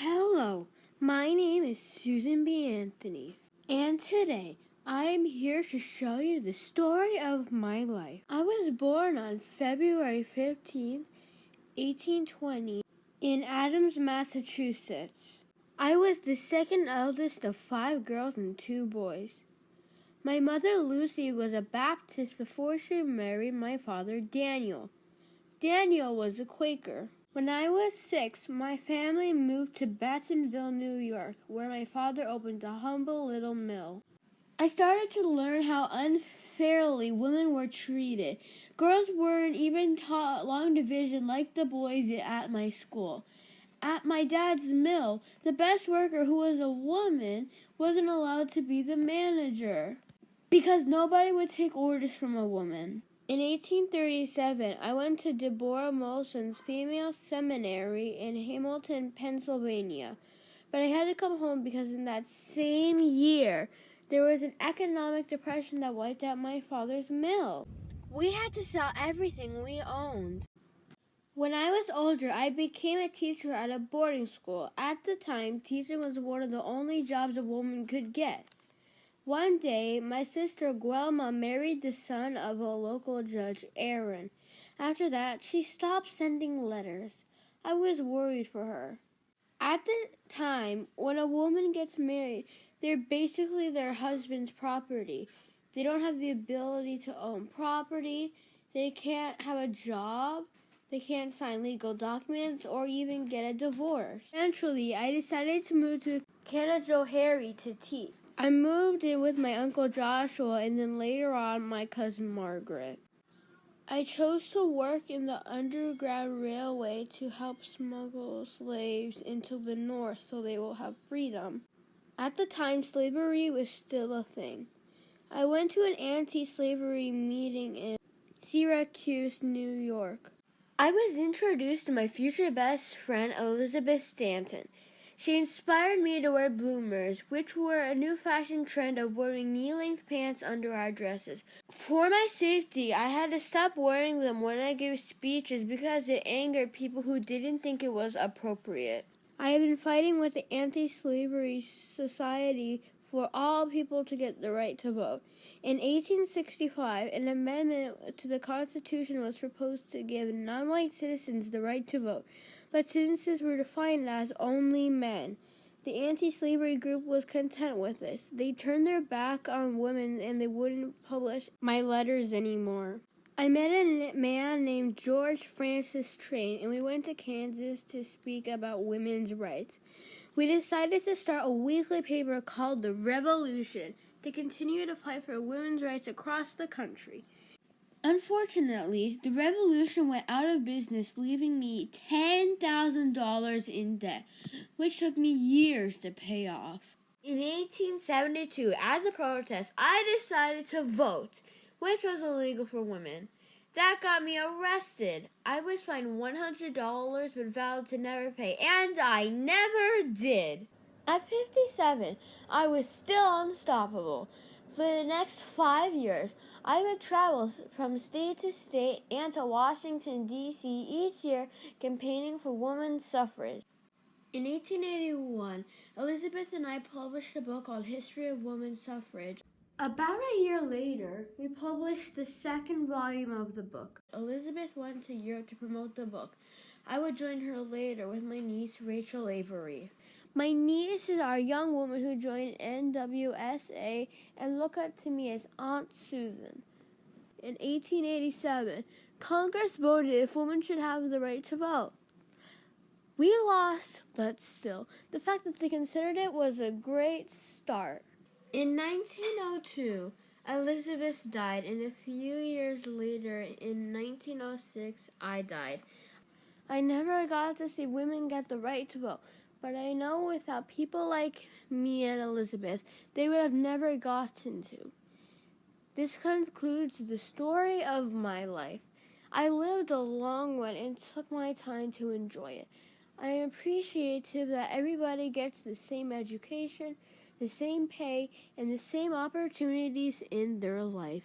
Hello, my name is Susan B. Anthony, and today I am here to show you the story of my life. I was born on February 15, 1820, in Adams, Massachusetts. I was the second eldest of 5 girls and 2 boys. My mother Lucy was a Baptist before she married my father Daniel. Daniel was a Quaker. When I was 6, my family moved to Bentonville, New York, where my father opened a humble little mill. I started to learn how unfairly women were treated. Girls weren't even taught long division like the boys at my school. At my dad's mill, the best worker, who was a woman, wasn't allowed to be the manager because nobody would take orders from a woman. In 1837, I went to Deborah Molson's female seminary in Hamilton, Pennsylvania. But I had to come home because in that same year, there was an economic depression that wiped out my father's mill. We had to sell everything we owned. When I was older, I became a teacher at a boarding school. At the time, teaching was one of the only jobs a woman could get. One day, my sister Guelma married the son of a local judge, Aaron. After that, she stopped sending letters. I was worried for her. At the time, when a woman gets married, they're basically their husband's property. They don't have the ability to own property. They can't have a job. They can't sign legal documents or even get a divorce. Eventually, I decided to move to Canajoharie to teach. I moved in with my Uncle Joshua and then later on my cousin Margaret. I chose to work in the Underground Railway to help smuggle slaves into the North so they will have freedom. At the time, slavery was still a thing. I went to an anti-slavery meeting in Syracuse, New York. I was introduced to my future best friend, Elizabeth Stanton. She inspired me to wear bloomers, which were a new fashion trend of wearing knee-length pants under our dresses. For my safety, I had to stop wearing them when I gave speeches because it angered people who didn't think it was appropriate. I have been fighting with the Anti-Slavery Society for all people to get the right to vote. In 1865, an amendment to the Constitution was proposed to give non-white citizens the right to vote, but citizens were defined as only men. The anti-slavery group was content with this. They turned their back on women and they wouldn't publish my letters anymore. I met a man named George Francis Train, and we went to Kansas to speak about women's rights. We decided to start a weekly paper called The Revolution to continue to fight for women's rights across the country. Unfortunately, the Revolution went out of business, leaving me $10,000 in debt, which took me years to pay off. In 1872, as a protest, I decided to vote, which was illegal for women. That got me arrested. I was fined $100 but vowed to never pay, and I never did. At 57, I was still unstoppable. For the next 5 years, I would travel from state to state and to Washington, D.C. each year campaigning for women's suffrage. In 1881, Elizabeth and I published a book called History of Women's Suffrage. About a year later, we published the second volume of the book. Elizabeth went to Europe to promote the book. I would join her later with my niece, Rachel Avery. My niece is our young woman who joined NWSA and look up to me as Aunt Susan. In 1887, Congress voted if women should have the right to vote. We lost, but still, the fact that they considered it was a great start. In 1902, Elizabeth died, and a few years later, in 1906, I died. I never got to see women get the right to vote, but I know without people like me and Elizabeth, they would have never gotten to. This concludes the story of my life. I lived a long one and took my time to enjoy it. I am appreciative that everybody gets the same education, the same pay, and the same opportunities in their lives.